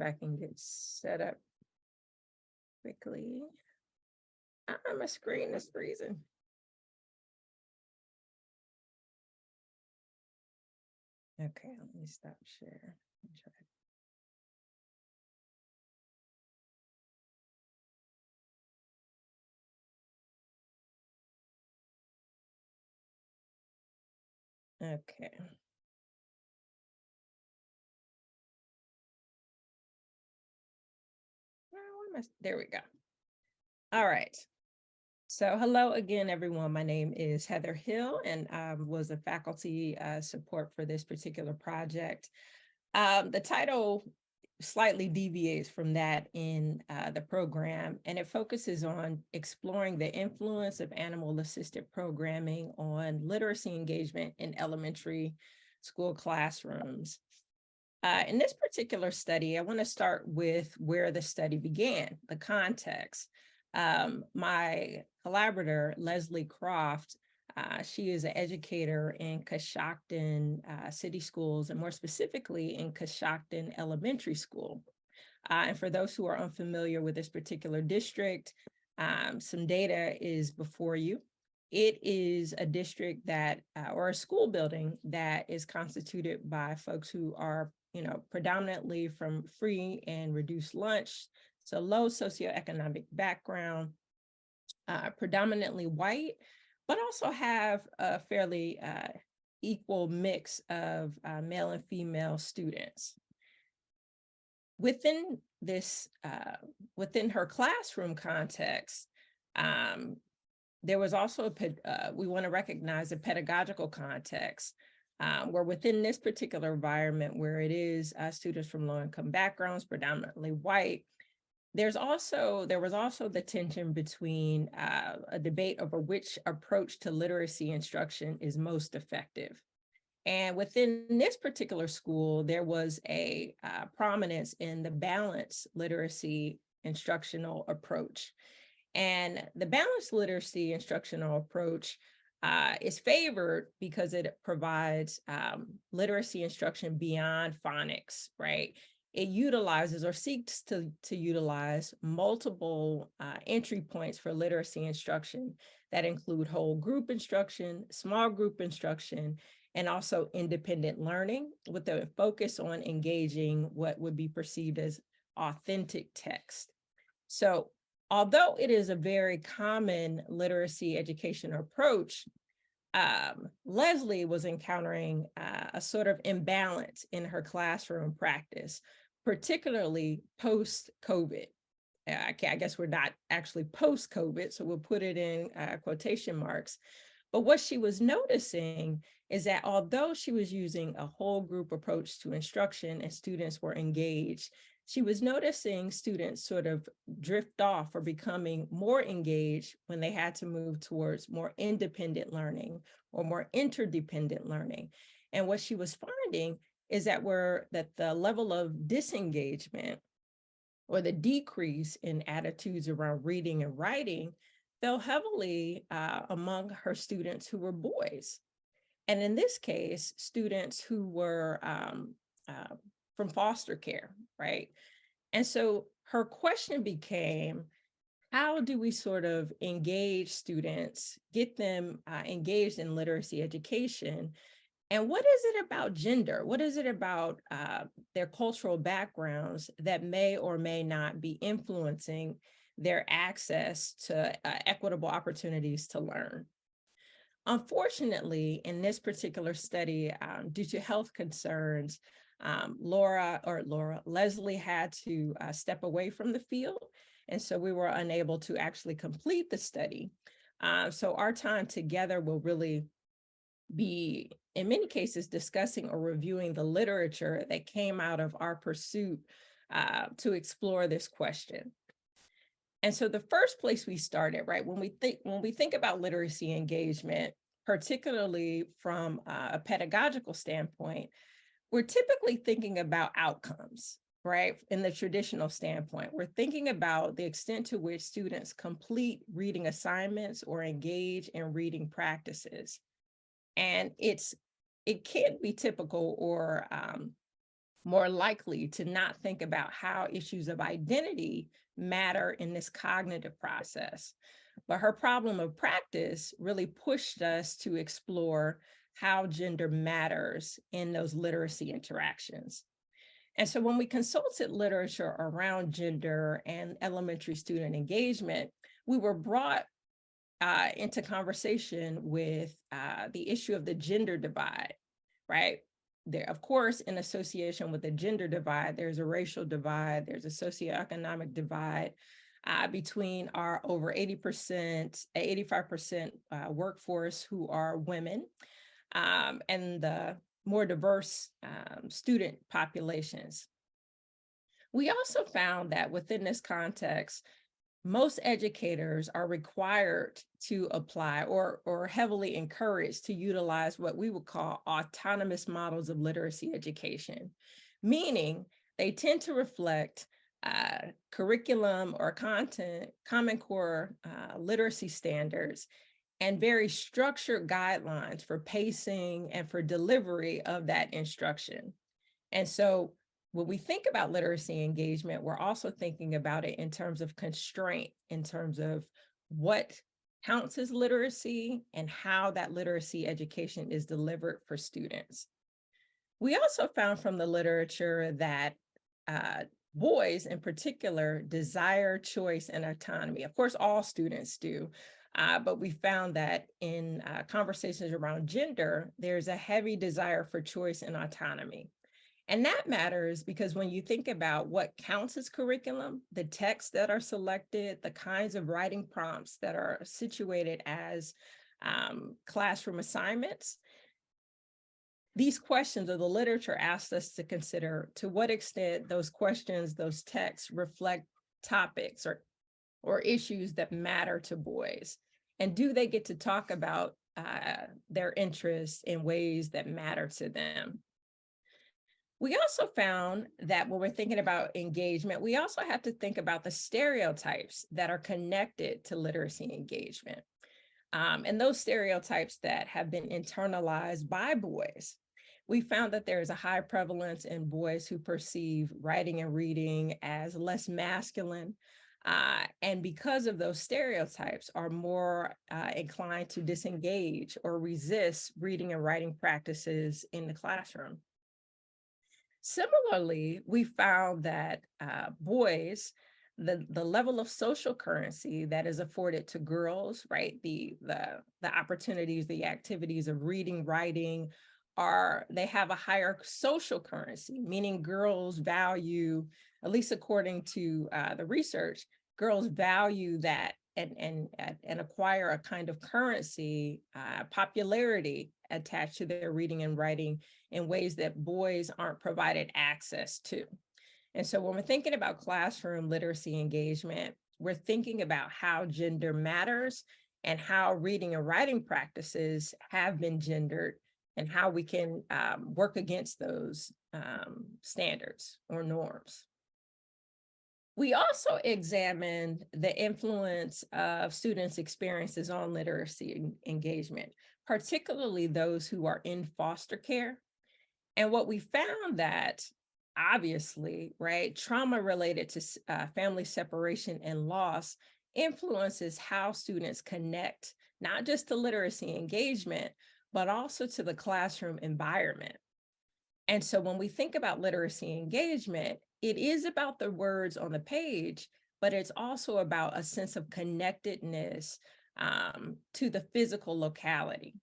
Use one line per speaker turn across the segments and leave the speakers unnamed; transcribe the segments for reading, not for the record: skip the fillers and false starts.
I can get set up quickly. My screen is freezing. Okay, let me stop share. Okay. There we go. All right. So hello again, everyone. My name is Heather Hill, and I was a faculty support for this particular project. The title slightly deviates from that in the program, and it focuses on exploring the influence of animal-assisted programming on literacy engagement in elementary school classrooms. In this particular study, I want to start with where the study began, the context. My collaborator, Leslie Croft, she is an educator in Coshocton City Schools, and more specifically in Coshocton Elementary School. And for those who are unfamiliar with this particular district, some data is before you. It is a district that, or a school building that is constituted by folks who are, predominantly from free and reduced lunch, so low socioeconomic background, predominantly white, but also have a fairly equal mix of male and female students. Within this, within her classroom context, there was also, we want to recognize a pedagogical context where within this particular environment, where it is students from low-income backgrounds, predominantly white, there was also the tension between a debate over which approach to literacy instruction is most effective. And within this particular school, there was a prominence in the balanced literacy instructional approach. And the balanced literacy instructional approach is favored because it provides literacy instruction beyond phonics, right? It utilizes or seeks to utilize multiple entry points for literacy instruction that include whole group instruction, small group instruction, and also independent learning, with a focus on engaging what would be perceived as authentic text. So although it is a very common literacy education approach, Leslie was encountering a sort of imbalance in her classroom practice, particularly post-COVID. I guess we're not actually post-COVID, so we'll put it in quotation marks. But what she was noticing is that although she was using a whole group approach to instruction and students were engaged, she was noticing students sort of drift off or becoming more engaged when they had to move towards more independent learning or more interdependent learning. And what she was finding is that the level of disengagement or the decrease in attitudes around reading and writing fell heavily among her students who were boys. And in this case, students who were from foster care, right? And so her question became, how do we sort of engage students, get them engaged in literacy education? And what is it about gender? What is it about their cultural backgrounds that may or may not be influencing their access to equitable opportunities to learn? Unfortunately, in this particular study, due to health concerns, Leslie had to step away from the field. And so we were unable to actually complete the study. So our time together will really be, in many cases, discussing or reviewing the literature that came out of our pursuit to explore this question. And so the first place we started, right, when we think about literacy engagement, particularly from a pedagogical standpoint, we're typically thinking about outcomes, right? In the traditional standpoint, we're thinking about the extent to which students complete reading assignments or engage in reading practices. And it can't be typical or more likely to not think about how issues of identity matter in this cognitive process. But her problem of practice really pushed us to explore how gender matters in those literacy interactions. And so when we consulted literature around gender and elementary student engagement, we were brought into conversation with the issue of the gender divide, right? There, of course, in association with the gender divide, there's a racial divide, there's a socioeconomic divide between our over 80%, 85% workforce who are women, and the more diverse student populations. We also found that within this context, most educators are required to apply or heavily encouraged to utilize what we would call autonomous models of literacy education, meaning they tend to reflect curriculum or content, Common Core literacy standards, and very structured guidelines for pacing and for delivery of that instruction. And so when we think about literacy engagement, we're also thinking about it in terms of constraint, in terms of what counts as literacy and how that literacy education is delivered for students. We also found from the literature that boys in particular desire choice and autonomy. Of course, all students do. But we found that in conversations around gender, there's a heavy desire for choice and autonomy. And that matters because when you think about what counts as curriculum, the texts that are selected, the kinds of writing prompts that are situated as classroom assignments, these questions of the literature asked us to consider to what extent those questions, those texts reflect topics or issues that matter to boys. And do they get to talk about their interests in ways that matter to them? We also found that when we're thinking about engagement, we also have to think about the stereotypes that are connected to literacy engagement. And those stereotypes that have been internalized by boys. We found that there is a high prevalence in boys who perceive writing and reading as less masculine. And because of those stereotypes, are more inclined to disengage or resist reading and writing practices in the classroom. Similarly, we found that boys, the level of social currency that is afforded to girls, right? The opportunities, the activities of reading, writing, they have a higher social currency, meaning girls value, at least according to the research, girls value that and acquire a kind of currency, popularity attached to their reading and writing in ways that boys aren't provided access to. And so when we're thinking about classroom literacy engagement, we're thinking about how gender matters and how reading and writing practices have been gendered and how we can work against those standards or norms. We also examined the influence of students' experiences on literacy engagement, particularly those who are in foster care. And what we found that obviously, right, trauma related to family separation and loss influences how students connect, not just to literacy engagement, but also to the classroom environment. And so when we think about literacy engagement, it is about the words on the page, but it's also about a sense of connectedness to the physical locality.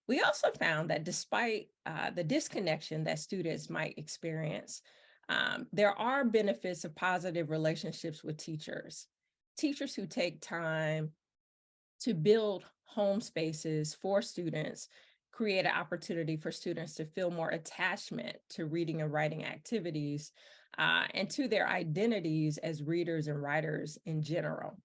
We also found that despite the disconnection that students might experience, there are benefits of positive relationships with teachers. Teachers who take time to build home spaces for students create an opportunity for students to feel more attachment to reading and writing activities and to their identities as readers and writers in general.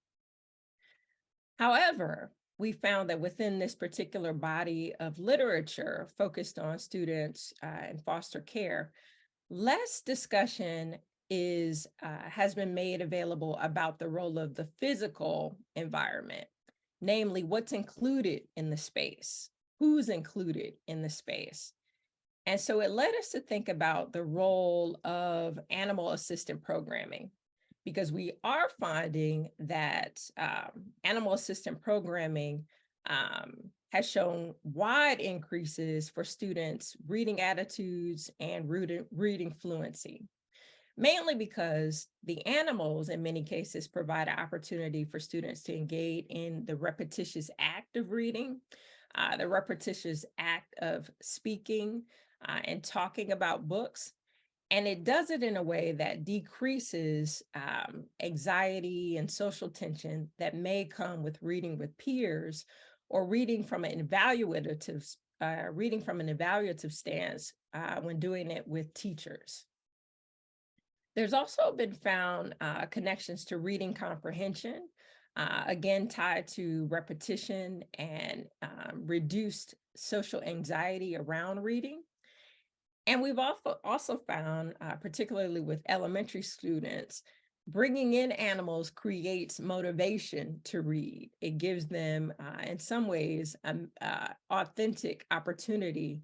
However, we found that within this particular body of literature focused on students in foster care, less discussion has been made available about the role of the physical environment, namely what's included in the space, who's included in the space. And so it led us to think about the role of animal assistant programming, because we are finding that animal assistant programming has shown wide increases for students' reading attitudes and reading fluency, mainly because the animals in many cases provide an opportunity for students to engage in the repetitious act of reading, the repetitious act of speaking and talking about books. And it does it in a way that decreases anxiety and social tension that may come with reading with peers or reading from an evaluative stance when doing it with teachers. There's also been found connections to reading comprehension, again, tied to repetition and reduced social anxiety around reading. And we've also found, particularly with elementary students, bringing in animals creates motivation to read. It gives them, in some ways, an authentic opportunity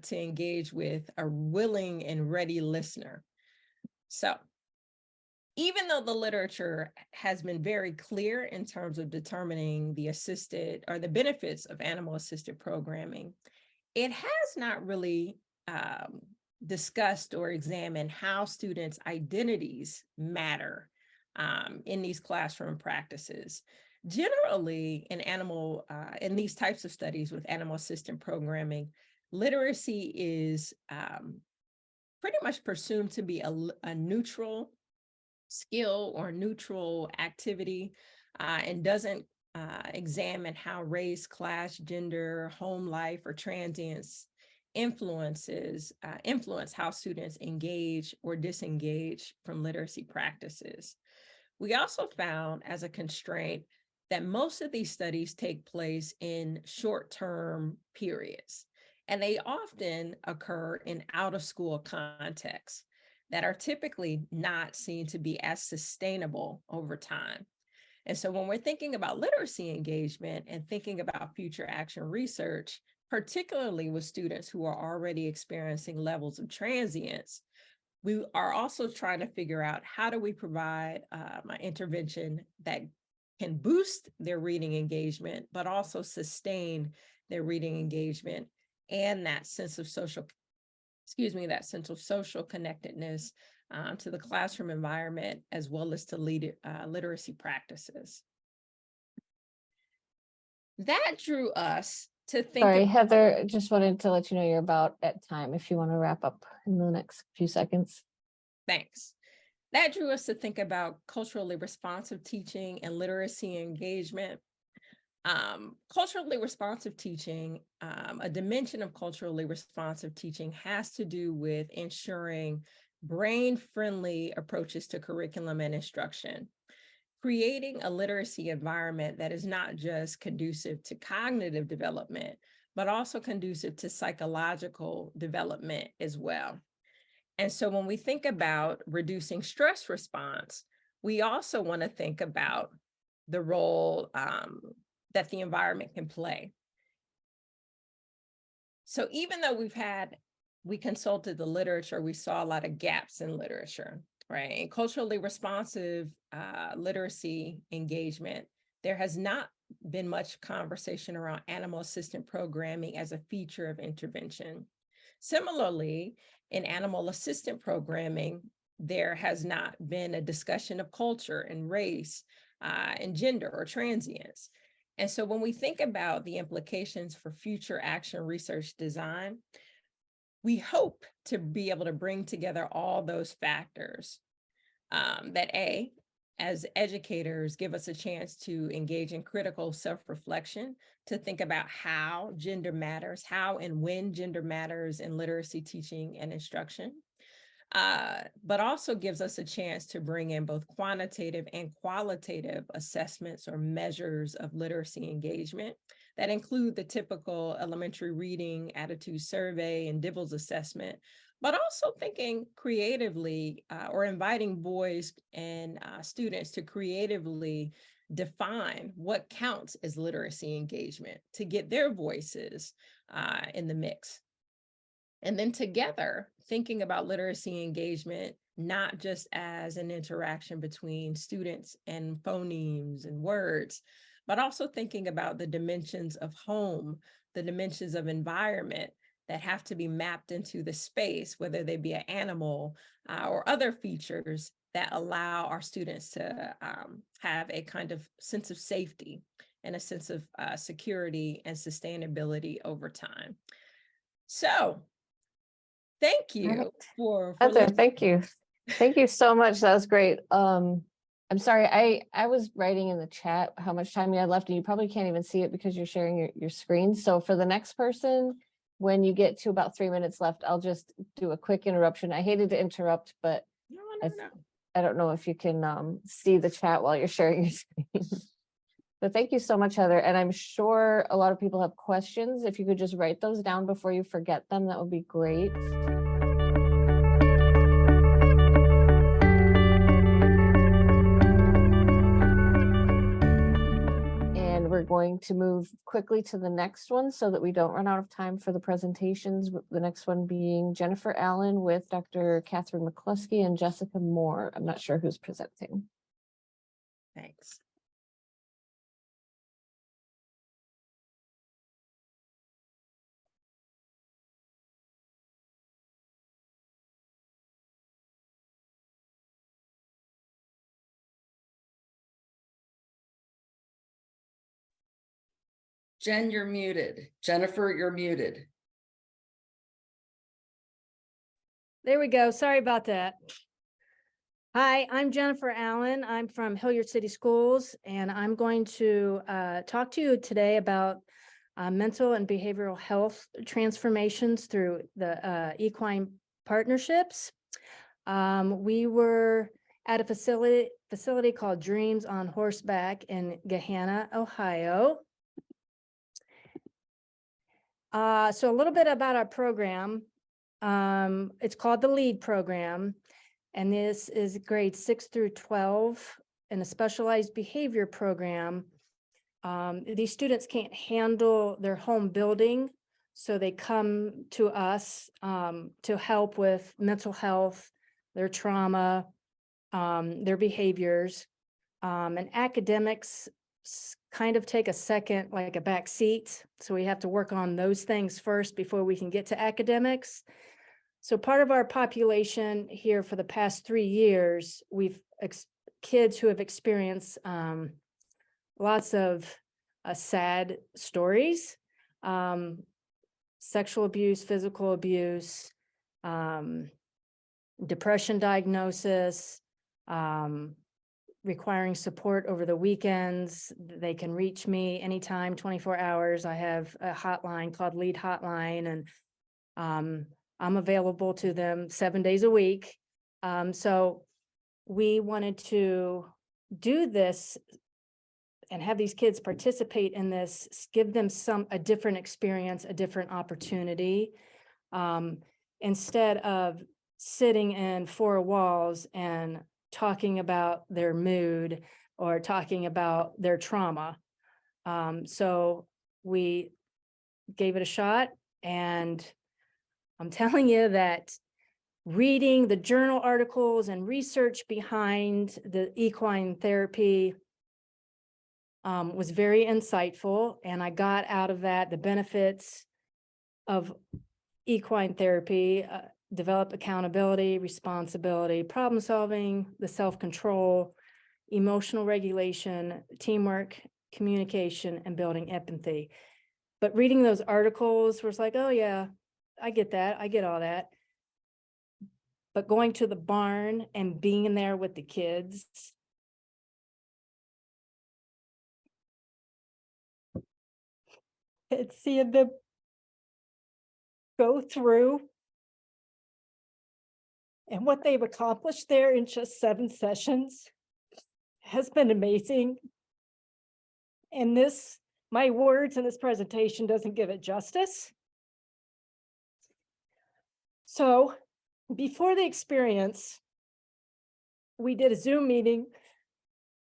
to engage with a willing and ready listener. So even though the literature has been very clear in terms of determining the assisted or the benefits of animal assisted programming, it has not really discussed or examined how students' identities matter in these classroom practices. Generally, in these types of studies with animal assisted programming, literacy is pretty much presumed to be a neutral skill or neutral activity and doesn't examine how race, class, gender, home life, or transience influence how students engage or disengage from literacy practices. We also found as a constraint that most of these studies take place in short-term periods, and they often occur in out-of-school contexts that are typically not seen to be as sustainable over time. And so when we're thinking about literacy engagement and thinking about future action research, particularly with students who are already experiencing levels of transience, we are also trying to figure out how do we provide an intervention that can boost their reading engagement, but also sustain their reading engagement and that sense of social connectedness to the classroom environment, as well as to literacy practices. That drew us to think
Sorry,
about,
Heather, just wanted to let you know you're about at time if you want to wrap up in the next few seconds.
thanks. That drew us to think about culturally responsive teaching and literacy engagement. Culturally responsive teaching, a dimension of culturally responsive teaching has to do with ensuring brain-friendly approaches to curriculum and instruction, creating a literacy environment that is not just conducive to cognitive development, but also conducive to psychological development as well. And so when we think about reducing stress response, we also want to think about the role that the environment can play. So even though we consulted the literature, we saw a lot of gaps in literature, right? And culturally responsive literacy engagement, there has not been much conversation around animal assistant programming as a feature of intervention. Similarly, in animal assistant programming, there has not been a discussion of culture and race and gender or transience. And so when we think about the implications for future action research design, we hope to be able to bring together all those factors that as educators, give us a chance to engage in critical self-reflection, to think about how gender matters, how and when gender matters in literacy teaching and instruction, but also gives us a chance to bring in both quantitative and qualitative assessments or measures of literacy engagement that include the typical elementary reading attitude survey and DIBELS assessment, but also thinking creatively or inviting boys and students to creatively define what counts as literacy engagement to get their voices in the mix. And then together, thinking about literacy engagement, not just as an interaction between students and phonemes and words, but also thinking about the dimensions of home, the dimensions of environment that have to be mapped into the space, whether they be an animal or other features that allow our students to have a kind of sense of safety and a sense of security and sustainability over time. So thank you
Right.
for
Heather,
listening.
thank you. Thank you so much. That was great. I'm sorry, I was writing in the chat how much time you had left, and you probably can't even see it because you're sharing your screen. So for the next person, when you get to about 3 minutes left, I'll just do a quick interruption. I hated to interrupt, but
No.
I don't know if you can see the chat while you're sharing your screen. But thank you so much, Heather. And I'm sure a lot of people have questions. If you could just write those down before you forget them, that would be great. And we're going to move quickly to the next one so that we don't run out of time for the presentations. The next one being Jennifer Allen with Dr. Catherine McCluskey and Jessica Moore. I'm not sure who's presenting.
Thanks.
Jen, you're muted. Jennifer, you're muted.
There we go. Sorry about that. Hi, I'm Jennifer Allen. I'm from Hilliard City Schools, and I'm going to talk to you today about mental and behavioral health transformations through the equine partnerships. We were at a facility called Dreams on Horseback in Gahanna, Ohio. So a little bit about our program. It's called the LEAD program, and this is grades 6 through 12 in a specialized behavior program. These students can't handle their home building, so they come to us to help with mental health, their trauma, their behaviors, and academics kind of take a second, like a back seat. So we have to work on those things first before we can get to academics. So part of our population here for the past 3 years, we've kids who have experienced lots of sad stories, sexual abuse, physical abuse, depression diagnosis, requiring support over the weekends. They can reach me anytime, 24 hours. I have a hotline called Lead Hotline, and I'm available to them 7 days a week. So we wanted to do this and have these kids participate in this, give them a different experience, a different opportunity, instead of sitting in 4 walls and talking about their mood or talking about their trauma. So we gave it a shot, and I'm telling you that reading the journal articles and research behind the equine therapy was very insightful, and I got out of that the benefits of equine therapy, develop accountability, responsibility, problem solving, the self-control, emotional regulation, teamwork, communication, and building empathy. But reading those articles was like, oh yeah, I get that. I get all that. But going to the barn and being in there with the kids, and seeing them go through and what they've accomplished there in just 7 sessions has been amazing. And my words in this presentation doesn't give it justice. So before the experience, we did a Zoom meeting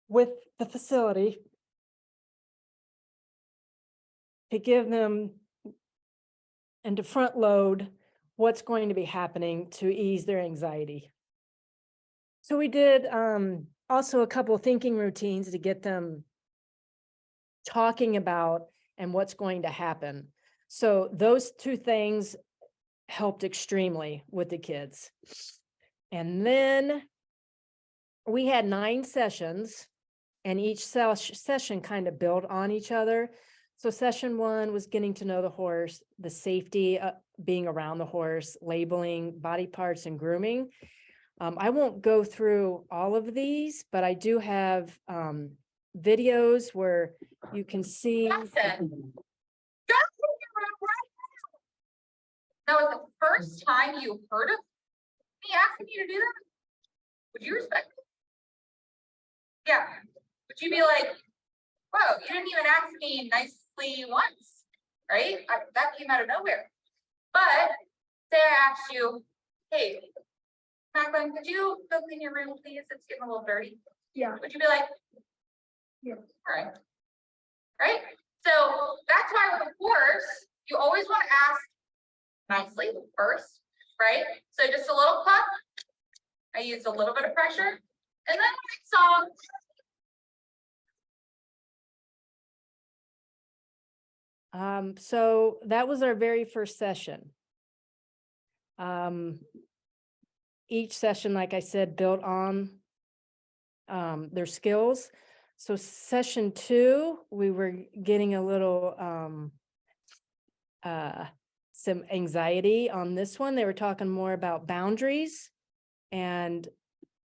with the facility to give them and to front load what's going to be happening to ease their anxiety. So we did also a couple of thinking routines to get them talking about and what's going to happen. So those two things helped extremely with the kids. And then we had 9 sessions, and each session kind of built on each other. So session 1 was getting to know the horse, the safety, being around the horse, labeling body parts and grooming. I won't go through all of these, but I do have videos where you can see.
That was the first time you heard of me asking you to do that? Would you respect it? Yeah. Would you be like, whoa, you didn't even ask me nicely once, right? That came out of nowhere. But say I asked you, hey, Macklin, could you go clean your room, please? It's getting a little dirty. Yeah. Would you be like, yeah, all right. Right? So that's why with a horse, you always want to ask nicely first, right? So just a little puff. I used a little bit of pressure, and then when I saw.
So that was our very first session. Each session, like I said, built on their skills. So session 2, we were getting a little some anxiety on this one. They were talking more about boundaries and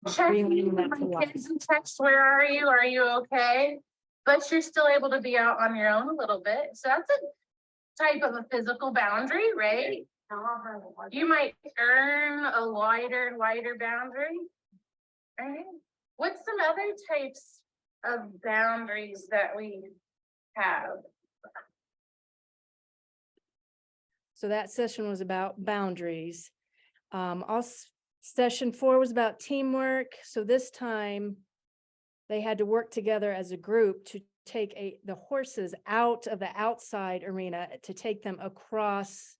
bringing that to life.
Kids and text, where are you? Are you okay? But you're still able to be out on your own a little bit. So that's a type of a physical boundary, right? You might earn a wider boundary. Right? What's some other types of boundaries that we have?
So that session was about boundaries. Also, session 4 was about teamwork. So this time they had to work together as a group to take the horses out of the outside arena to take them across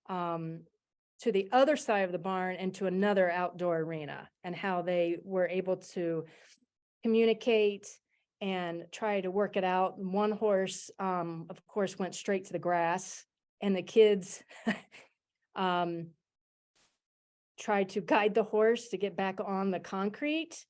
to the other side of the barn and to another outdoor arena, and how they were able to communicate and try to work it out. One horse, of course, went straight to the grass, and the kids tried to guide the horse to get back on the concrete.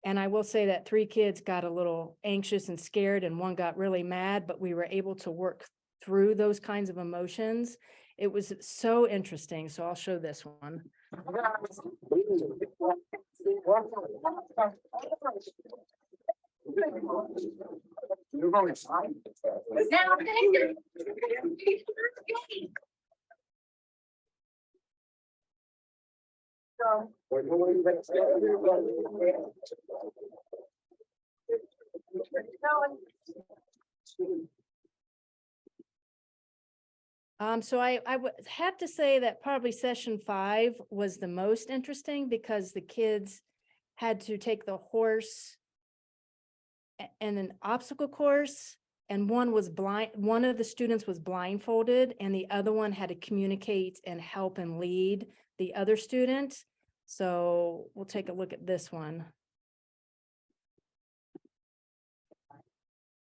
And I will say that 3 kids got a little anxious and scared, and 1 got really mad, but we were able to work through those kinds of emotions. It was so interesting. So I'll show this one. So I would have to say that probably session 5 was the most interesting, because the kids had to take the horse and an obstacle course, and one of the students was blindfolded, and the other one had to communicate and help and lead the other student. So we'll take a look at this one.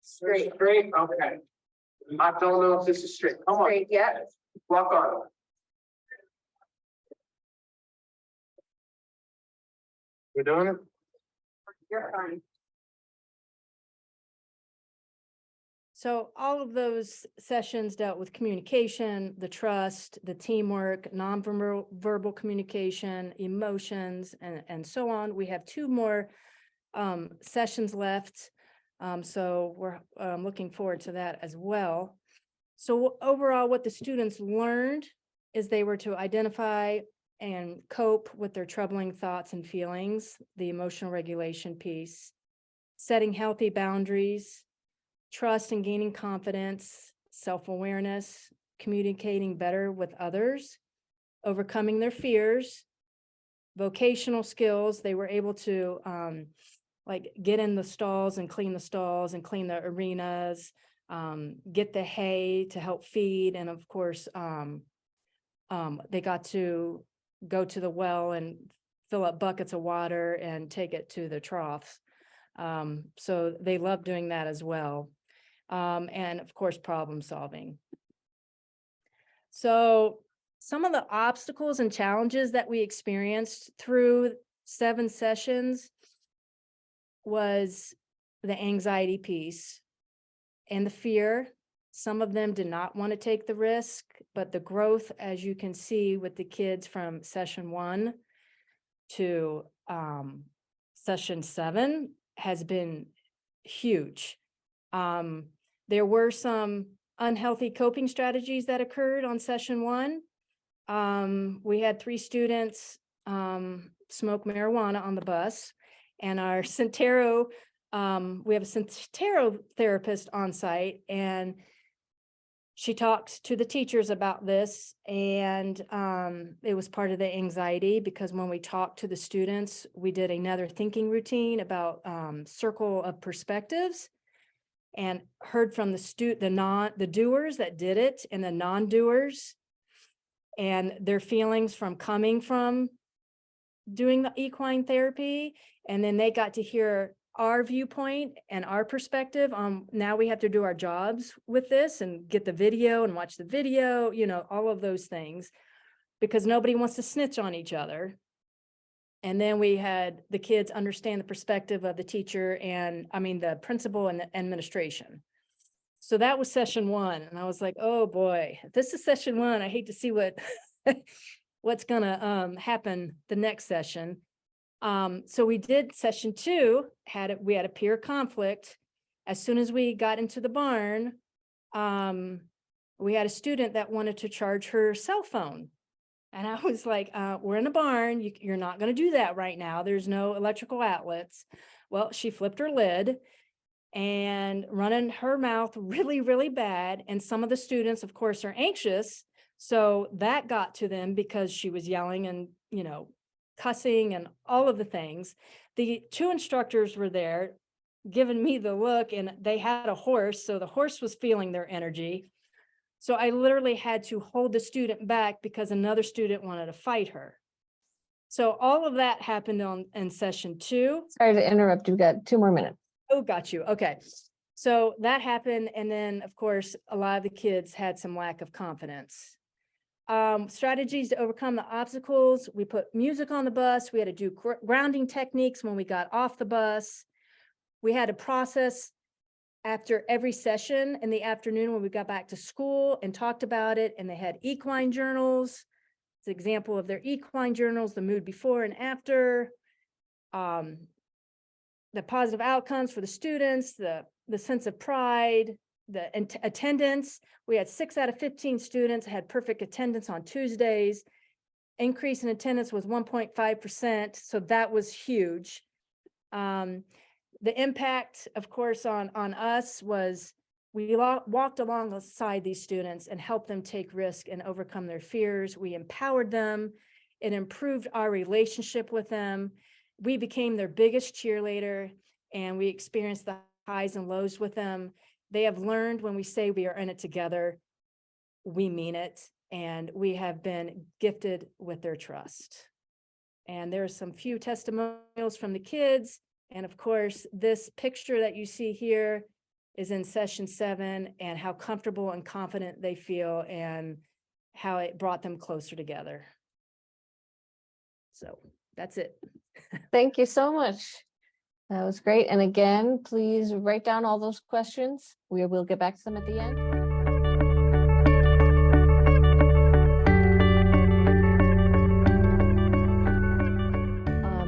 Straight, okay. I don't know if this is straight. Come on.
Straight, yeah.
Walk on. We're doing it?
You're fine.
So all of those sessions dealt with communication, the trust, the teamwork, non-verbal communication, emotions, and so on. We have 2 more sessions left. So we're looking forward to that as well. So overall, what the students learned is they were to identify and cope with their troubling thoughts and feelings, the emotional regulation piece, setting healthy boundaries, trust and gaining confidence, self-awareness, communicating better with others, overcoming their fears, vocational skills. They were able to like get in the stalls and clean the arenas, get the hay to help feed, and of course, They got to go to the well and fill up buckets of water and take it to the troughs. So they love doing that as well. And of course, problem solving. So some of the obstacles and challenges that we experienced through 7 sessions was the anxiety piece and the fear. Some of them did not want to take the risk, but the growth, as you can see with the kids from session 1 to session 7 has been huge. There were some unhealthy coping strategies that occurred on session 1. We had 3 students smoke marijuana on the bus, and our Centero, we have a Centero therapist on site, and she talked to the teachers about this, and it was part of the anxiety, because when we talked to the students, we did another thinking routine about circle of perspectives, and heard from the doers that did it and the non-doers and their feelings from coming from doing the equine therapy. And then they got to hear our viewpoint and our perspective on, now we have to do our jobs with this and get the video and watch the video, you know, all of those things, because nobody wants to snitch on each other. And then we had the kids understand the perspective of the teacher and, I mean, the principal and the administration. So that was session 1. And I was like, oh boy, if this is session 1, I hate to see what's gonna happen the next session. So we did session 2, we had a peer conflict. As soon as we got into the barn, we had a student that wanted to charge her cell phone. And I was like, we're in a barn. You're not going to do that right now. There's no electrical outlets. Well, she flipped her lid and running her mouth really, really bad. And some of the students, of course, are anxious. So that got to them because she was yelling and, you know, cussing and all of the things. The 2 instructors were there giving me the look, and they had a horse. So the horse was feeling their energy. So I literally had to hold the student back because another student wanted to fight her. So all of that happened in session 2.
Sorry to interrupt. You've got 2 more minutes.
Oh, got you. Okay. So that happened. And then, of course, a lot of the kids had some lack of confidence. Strategies to overcome the obstacles. We put music on the bus. We had to do grounding techniques when we got off the bus. We had to process after every session in the afternoon when we got back to school and talked about it. And they had equine journals. It's an example of their equine journals, the mood before and after, the positive outcomes for the students, the sense of pride, the attendance. We had 6 out of 15 students had perfect attendance on Tuesdays. Increase in attendance was 1.5%. So that was huge. The impact, of course, on us was we walked alongside these students and helped them take risk and overcome their fears. We empowered them. It improved our relationship with them. We became their biggest cheerleader, and we experienced the highs and lows with them. They have learned when we say we are in it together, we mean it, and we have been gifted with their trust. And there are some few testimonials from the kids. And of course, this picture that you see here is in session 7, and how comfortable and confident they feel and how it brought them closer together. So that's it.
Thank you so much. That was great. And again, please write down all those questions. We will get back to them at the end.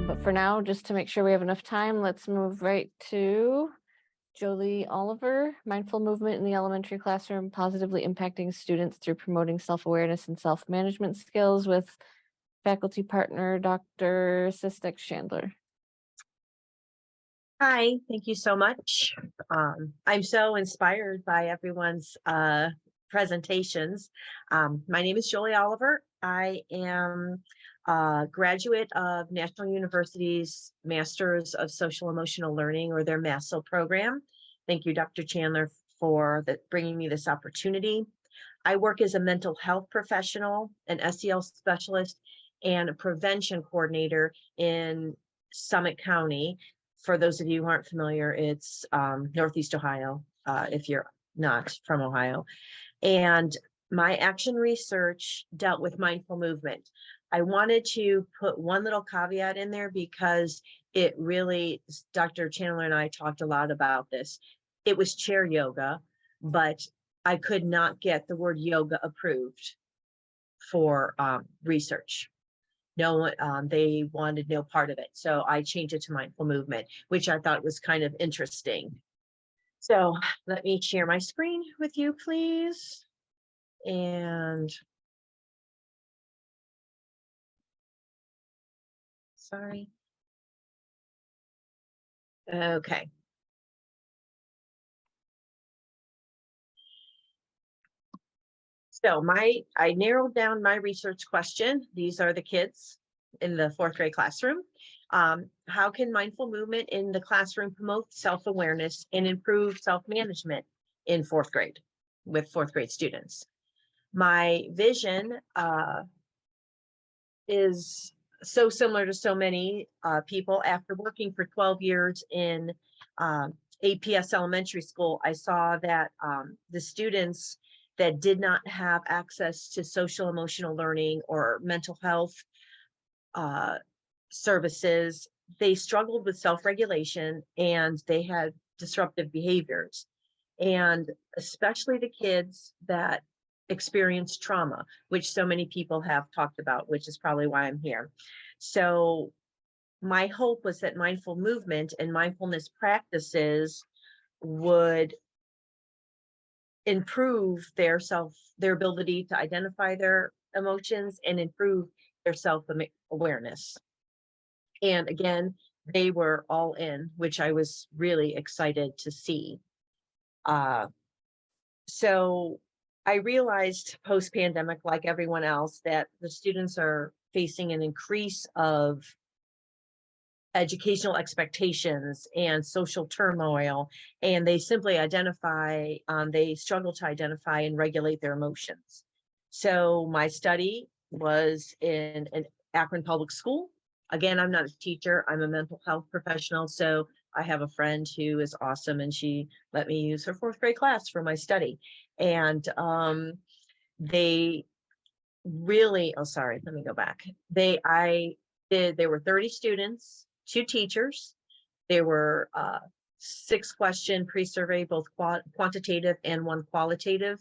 But for now, just to make sure we have enough time, let's move right to Jolie Oliver, mindful movement in the elementary classroom, positively impacting students through promoting self-awareness and self-management skills, with faculty partner, Dr. Sistek Chandler.
Hi, thank you so much. I'm so inspired by everyone's presentations. My name is Jolie Oliver. I am a graduate of National University's Masters of Social Emotional Learning, or their MASL program. Thank you, Dr. Chandler, for bringing me this opportunity. I work as a mental health professional, an SEL specialist, and a prevention coordinator in Summit County. For those of you who aren't familiar, it's Northeast Ohio, if you're not from Ohio. And my action research dealt with mindful movement. I wanted to put one little caveat in there because it really, Dr. Chandler and I talked a lot about this. It was chair yoga, but I could not get the word yoga approved for research. No, they wanted no part of it. So I changed it to mindful movement, which I thought was kind of interesting. So let me share my screen with you, please. And sorry. Okay. So I narrowed down my research question. These are the kids in the 4th grade classroom. How can mindful movement in the classroom promote self-awareness and improve self-management in 4th grade with 4th grade students? My vision is so similar to so many people. After working for 12 years in APS elementary school, I saw that the students that did not have access to social emotional learning or mental health services, they struggled with self-regulation and they had disruptive behaviors. And especially the kids that experience trauma, which so many people have talked about, which is probably why I'm here. So my hope was that mindful movement and mindfulness practices would improve their ability to identify their emotions and improve their self-awareness. And again, they were all in, which I was really excited to see. So I realized post-pandemic, like everyone else, that the students are facing an increase of educational expectations and social turmoil, and they simply they struggle to identify and regulate their emotions. So my study was in an Akron public school. Again, I'm not a teacher, I'm a mental health professional. So I have a friend who is awesome and she let me use her 4th grade class for my study. And they really, oh, sorry, let me go back. There were 30 students, 2 teachers. There were 6-question pre-survey, both quantitative and 1 qualitative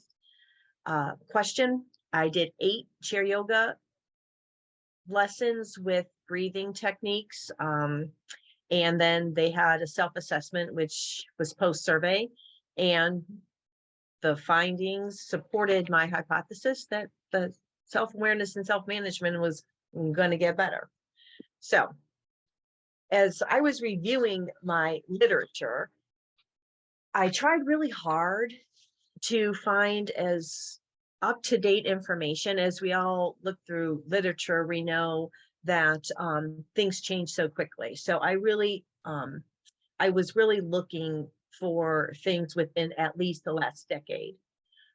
question. I did 8 chair yoga lessons with breathing techniques. And then they had a self-assessment, which was post-survey. And the findings supported my hypothesis that the self-awareness and self-management was going to get better. So as I was reviewing my literature, I tried really hard to find as up-to-date information. As we all look through literature, we know that things change so quickly. So I was really looking for things within at least the last decade.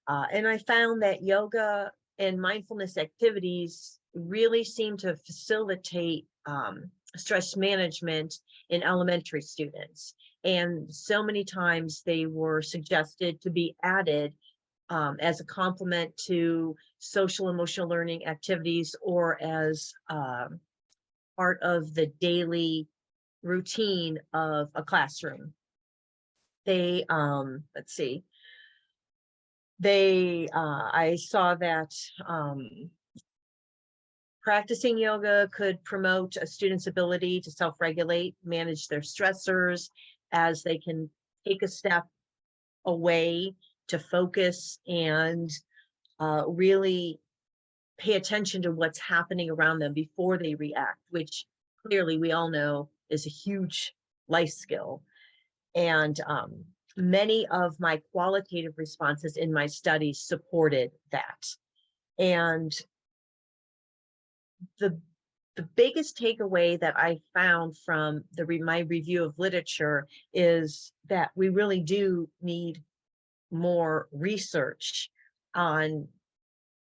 And I found that yoga and mindfulness activities really seem to facilitate stress management in elementary students. And so many times they were suggested to be added as a complement to social emotional learning activities or as part of the daily routine of a classroom. They, let's see, I saw that practicing yoga could promote a student's ability to self-regulate, manage their stressors as they can take a step away to focus and really pay attention to what's happening around them before they react, which clearly we all know is a huge life skill. And many of my qualitative responses in my studies supported that. And the biggest takeaway that I found from my review of literature is that we really do need more research on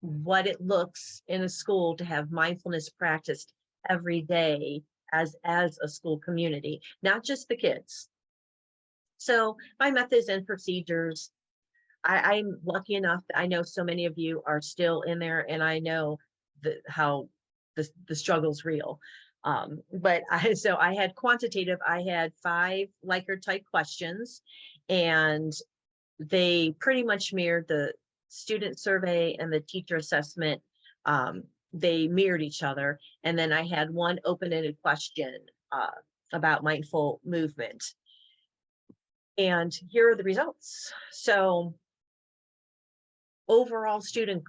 what it looks in a school to have mindfulness practiced every day as a school community, not just the kids. So my methods and procedures, I'm lucky enough that I know so many of you are still in there, and I know how the struggle's real. But so I had quantitative, I had 5 Likert type questions, and they pretty much mirrored the student survey and the teacher assessment. They mirrored each other. And then I had one open-ended question about mindful movement. And here are the results. So overall student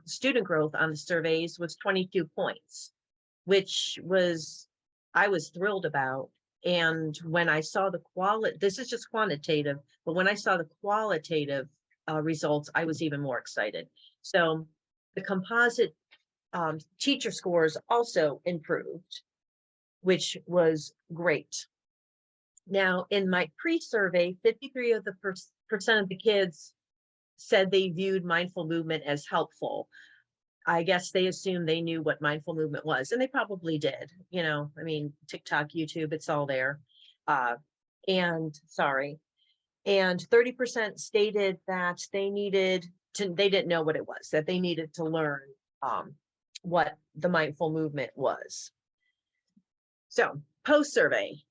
growth on the surveys was 22 points, which I was thrilled about. And when I saw the quality, this is just quantitative, but when I saw the qualitative results, I was even more excited. So the composite teacher scores also improved, which was great. Now, in my pre-survey, 53 of the percent of the kids said they viewed mindful movement as helpful. I guess they assumed they knew what mindful movement was, and they probably did. You know, I mean, TikTok, YouTube, it's all there. And 30% stated that they didn't know what it was, that they needed to learn what the mindful movement was. So post-survey,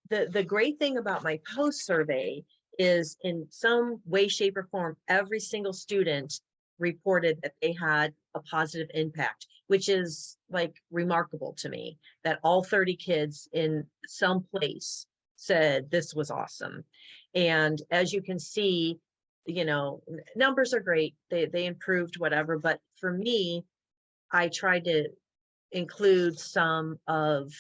the great thing about my post-survey is in some way, shape, or form, every single student reported that they had a positive impact, which is like remarkable to me, that all 30 kids in some place said this was awesome. And as you can see, you know, numbers are great. They improved whatever, but for me, I tried to include some of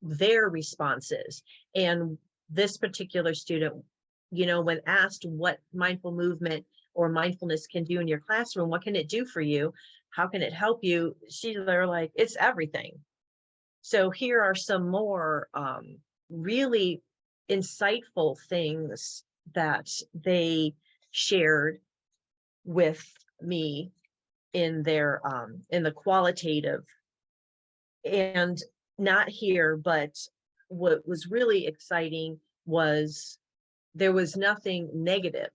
their responses. And this particular student, you know, when asked what mindful movement or mindfulness can do in your classroom, what can it do for you? How can it help you? They're like, it's everything. So here are some more really insightful things that they shared with me in their in the qualitative. And not here, but what was really exciting was there was nothing negative,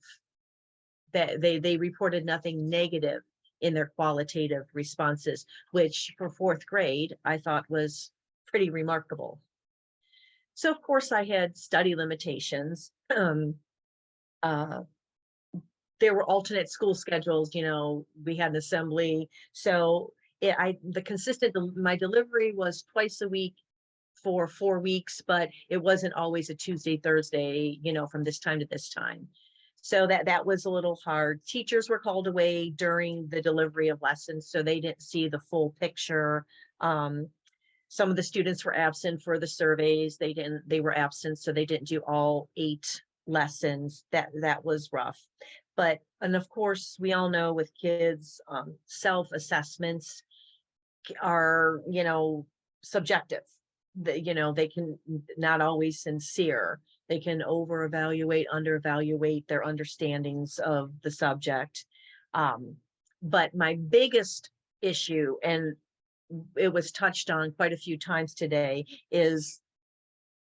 that they reported nothing negative in their qualitative responses, which for 4th grade, I thought was pretty remarkable. So of course I had study limitations. There were alternate school schedules, you know, we had an assembly. So my delivery was twice a week for 4 weeks, but it wasn't always a Tuesday, Thursday, you know, from this time to this time. So that was a little hard. Teachers were called away during the delivery of lessons, so they didn't see the full picture. Some of the students were absent for the surveys. They were absent, so they didn't do all 8 lessons. That was rough. And of course, we all know with kids, self-assessments are, you know, subjective. You know, they can not always sincere. They can over-evaluate, under-evaluate their understandings of the subject. But my biggest issue, and it was touched on quite a few times today, is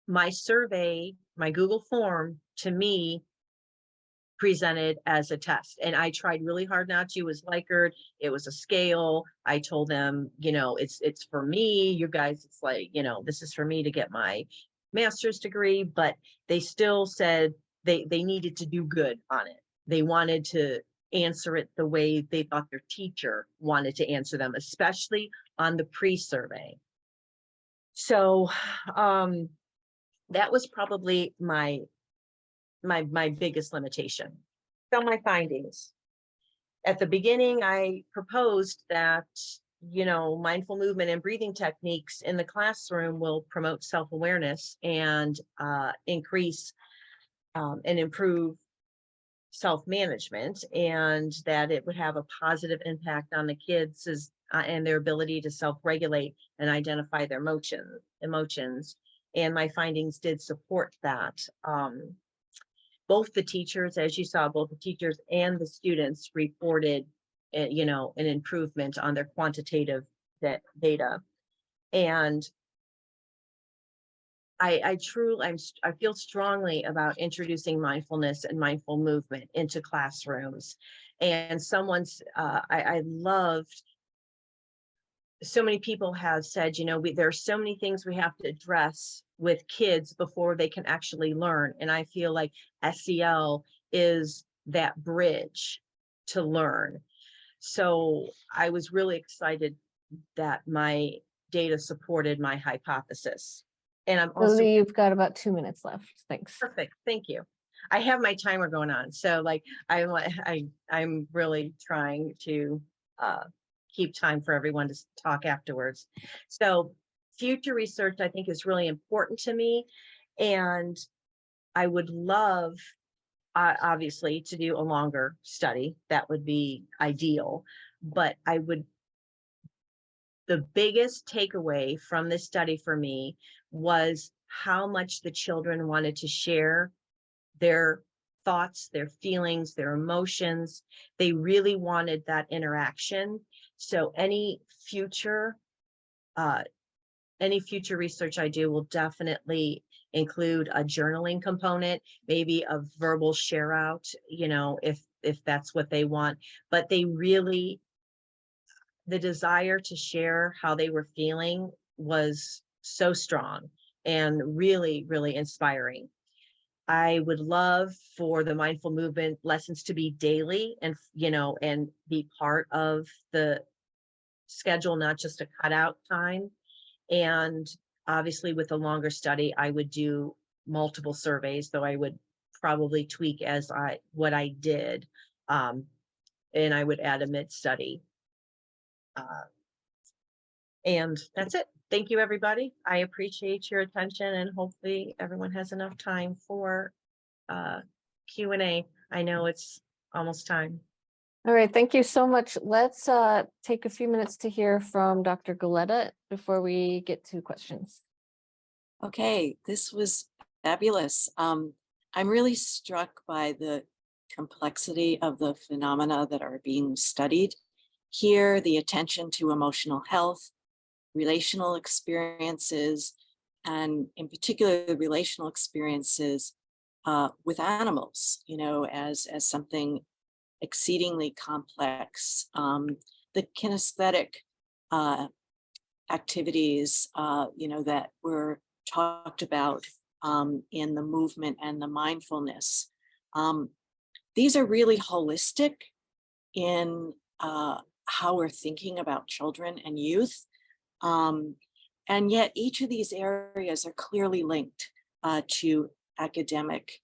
my survey, my Google form, to me, presented as a test. And I tried really hard not to. It was Likert, it was a scale. I told them, you know, it's for me, you guys, it's like, you know, this is for me to get my master's degree, but they still said they needed to do good on it. They wanted to answer it the way they thought their teacher wanted to answer them, especially on the pre-survey. So that was probably my biggest limitation. So my findings. At the beginning, I proposed that, you know, mindful movement and breathing techniques in the classroom will promote self-awareness and increase and improve self-management, and that it would have a positive impact on the kids and their ability to self-regulate and identify their emotions. And my findings did support that. Both the teachers, as you saw, both the teachers and the students reported you know, an improvement on their quantitative data. And I feel strongly about introducing mindfulness and mindful movement into classrooms. And I loved, so many people have said, you know, there are so many things we have to address with kids before they can actually learn. And I feel like SEL is that bridge to learn. So I was really excited that my data supported my hypothesis. And I'm also
Lily, you've got about 2 minutes left. Thanks.
perfect. Thank you. I have my timer going on. So like, I'm really trying to keep time for everyone to talk afterwards. So future research, I think, is really important to me. And I would love, obviously, to do a longer study. That would be ideal. But the biggest takeaway from this study for me was how much the children wanted to share their thoughts, their feelings, their emotions. They really wanted that interaction. So any future research I do will definitely include a journaling component, maybe a verbal share out, you know, if that's what they want. But the desire to share how they were feeling was so strong and really, really inspiring. I would love for the mindful movement lessons to be daily and, you know, and be part of the schedule, not just a cutout time. And obviously with a longer study, I would do multiple surveys, though I would probably tweak what I did. And I would add a mid study. And that's it. Thank you, everybody. I appreciate your attention, and hopefully everyone has enough time for Q&A. I know it's almost time.
All right, thank you so much. Let's take a few minutes to hear from Dr. Goleta before we get to questions.
Okay, this was fabulous. I'm really struck by the complexity of the phenomena that are being studied here, the attention to emotional health, relational experiences, and in particular, the relational experiences with animals, you know, as something exceedingly complex. The kinesthetic activities, you know, that were talked about in the movement and the mindfulness. These are really holistic in how we're thinking about children and youth. And yet each of these areas are clearly linked to academic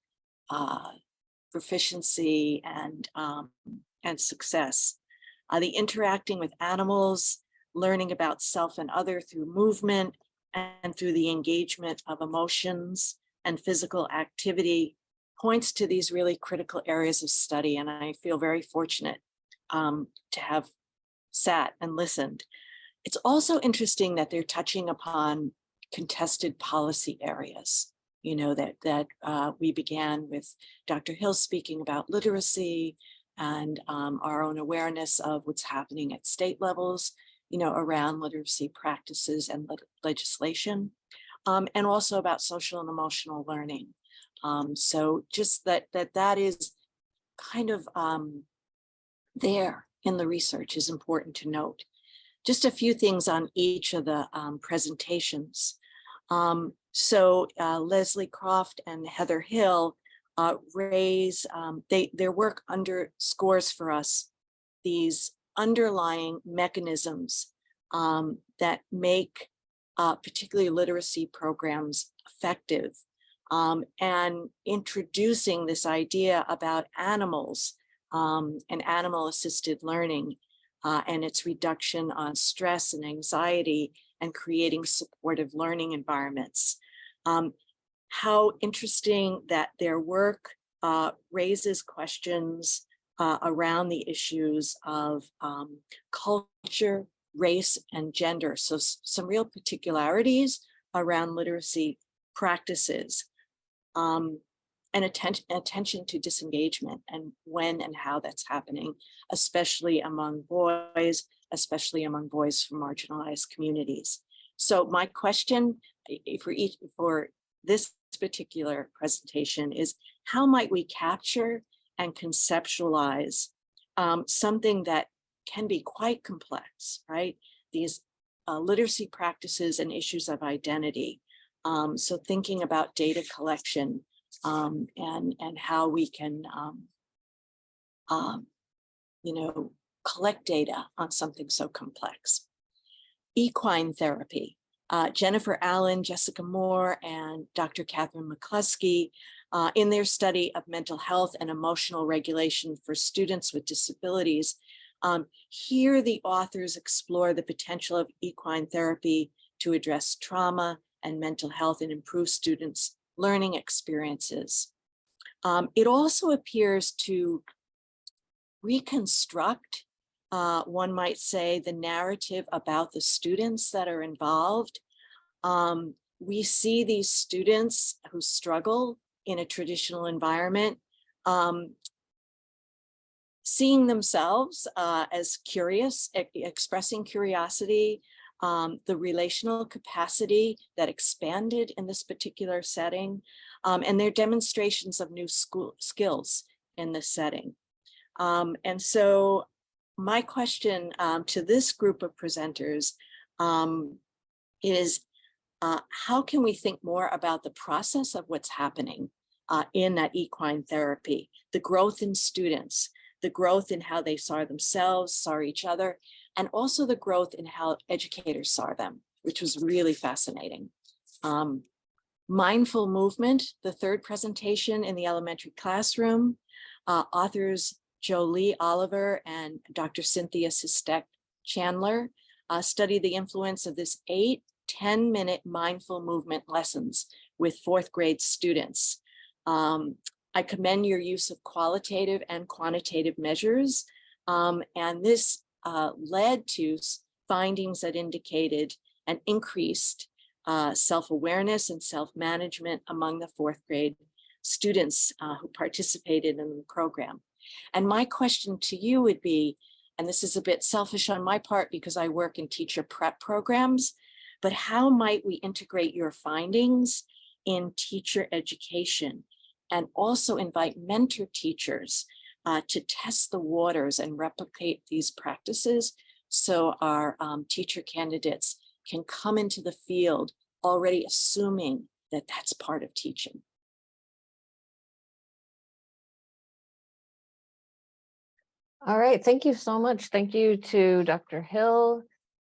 proficiency and success. The interacting with animals, learning about self and other through movement and through the engagement of emotions and physical activity points to these really critical areas of study. And I feel very fortunate to have sat and listened. It's also interesting that they're touching upon contested policy areas, you know, that we began with Dr. Hill speaking about literacy and our own awareness of what's happening at state levels, you know, around literacy practices and legislation, and also about social and emotional learning. So just that is kind of there in the research is important to note. Just a few things on each of the presentations. So Leslie Croft and Heather Hill raise, their work underscores for us these underlying mechanisms that make particularly literacy programs effective, and introducing this idea about animals and animal-assisted learning and its reduction on stress and anxiety and creating supportive learning environments. How interesting that their work raises questions around the issues of culture, race, and gender. So some real particularities around literacy practices. and attention to disengagement and when and how that's happening, especially among boys from marginalized communities. So my question for this particular presentation is, how might we capture and conceptualize something that can be quite complex, right? These literacy practices and issues of identity. So thinking about data collection and how we can, collect data on something so complex. Equine therapy. Jennifer Allen, Jessica Moore, and Dr. Catherine McCluskey, in their study of mental health and emotional regulation for students with disabilities, here the authors explore the potential of equine therapy to address trauma and mental health and improve students' learning experiences. It also appears to reconstruct, one might say, the narrative about the students that are involved. We see these students who struggle in a traditional environment, seeing themselves as curious, expressing curiosity, the relational capacity that expanded in this particular setting, and their demonstrations of new skills in this setting. And so my question to this group of presenters is, how can we think more about the process of what's happening in that equine therapy, the growth in students, the growth in how they saw themselves, saw each other, and also the growth in how educators saw them, which was really fascinating. Mindful movement, the third presentation in the elementary classroom, authors Jolie Oliver and Dr. Cynthia Sistek Chandler studied the influence of this 8-10-minute mindful movement lessons with fourth grade students. I commend your use of qualitative and quantitative measures, and this led to findings that indicated an increased self-awareness and self-management among the fourth grade students who participated in the program. And my question to you would be, and this is a bit selfish on my part because I work in teacher prep programs, but how might we integrate your findings in teacher education and also invite mentor teachers to test the waters and replicate these practices so our teacher candidates can come into the field already assuming that that's part of teaching?
All right, thank you so much. Thank you to Dr. Hill,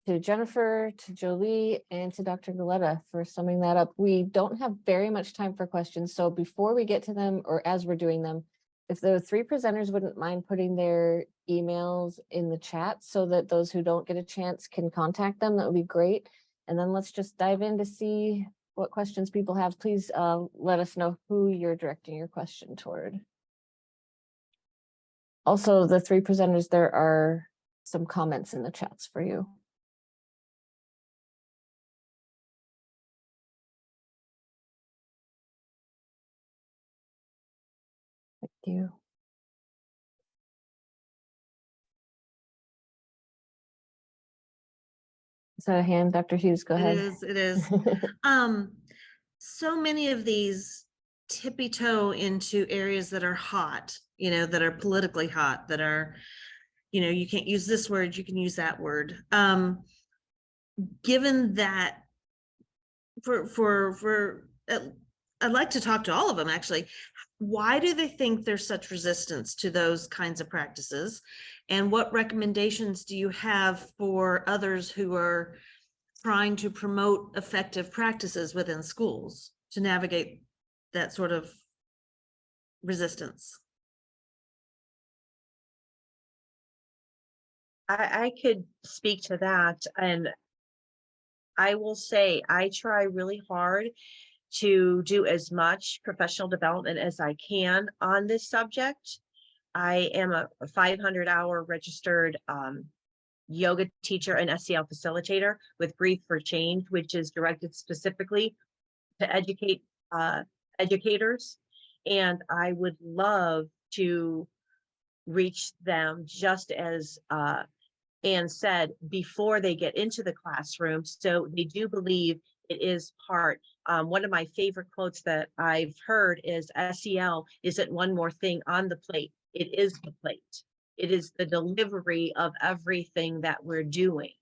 to Jennifer, to Jolie, and to Dr. Galetta for summing that up. We don't have very much time for questions, so before we get to them, or as we're doing them, if the three presenters wouldn't mind putting their emails in the chat so that those who don't get a chance can contact them, that would be great. And then let's just dive in to see what questions people have. Please let us know who you're directing your question toward. Also, the three presenters, there are some comments in the chats for you. Thank you. Is that a hand, Dr. Hughes? Go ahead.
It is. So many of these tippy toe into areas that are hot, that are politically hot, that are, you can't use this word, you can use that word. Given that I'd like to talk to all of them actually. Why do they think there's such resistance to those kinds of practices? And what recommendations do you have for others who are trying to promote effective practices within schools to navigate that sort of resistance? I could speak to that, and I will say I try really hard to do as much professional development as I can on this subject. I am a 500-hour registered yoga teacher and SEL facilitator with Breathe for Change, which is directed specifically to educate educators. And I would love to reach them just as Anne said, before they get into the classroom. So they do believe it is part. One of my favorite quotes that I've heard is SEL isn't one more thing on the plate. It is the plate. It is the delivery of everything that we're doing.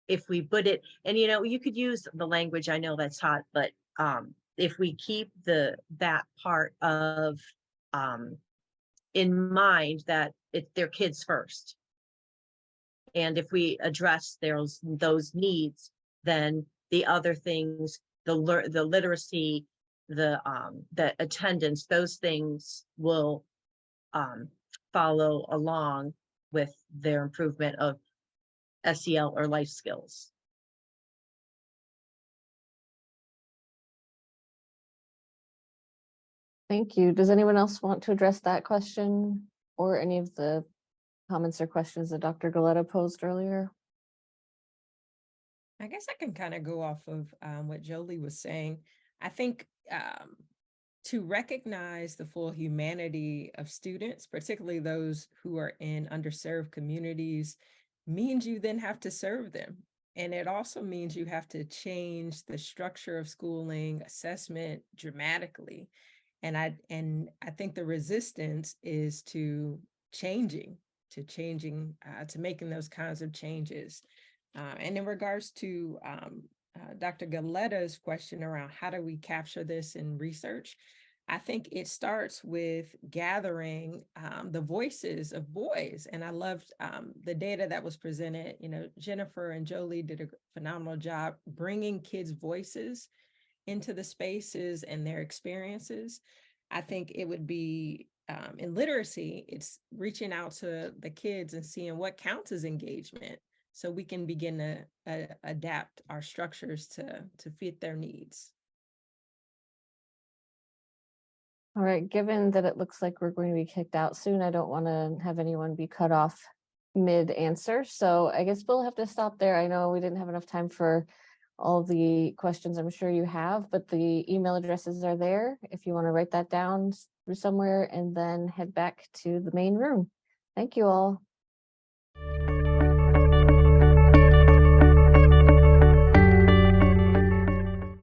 If we put it, and you know, you could use the language, I know that's hot, but if we keep that part of in mind that they're kids first. And if we address those needs, then the other things, the literacy, the attendance, those things will follow along with their improvement of SEL or life skills.
Thank you. Does anyone else want to address that question or any of the comments or questions that Dr. Galetta posed earlier?
I guess I can kind of go off of what Jolie was saying. I think to recognize the full humanity of students, particularly those who are in underserved communities, means you then have to serve them. And it also means you have to change the structure of schooling, assessment dramatically. And I think the resistance is to making those kinds of changes. And in regards to Dr. Galetta's question around how do we capture this in research, I think it starts with gathering the voices of boys. And I loved the data that was presented. You know, Jennifer and Jolie did a phenomenal job bringing kids' voices into the spaces and their experiences. I think it would be in literacy, it's reaching out to the kids and seeing what counts as engagement, so we can begin to adapt our structures to fit their needs.
All right, given that it looks like we're going to be kicked out soon, I don't want to have anyone be cut off mid-answer. So I guess we'll have to stop there. I know we didn't have enough time for all the questions I'm sure you have, but the email addresses are there if you want to write that down somewhere and then head back to the main room. Thank you all.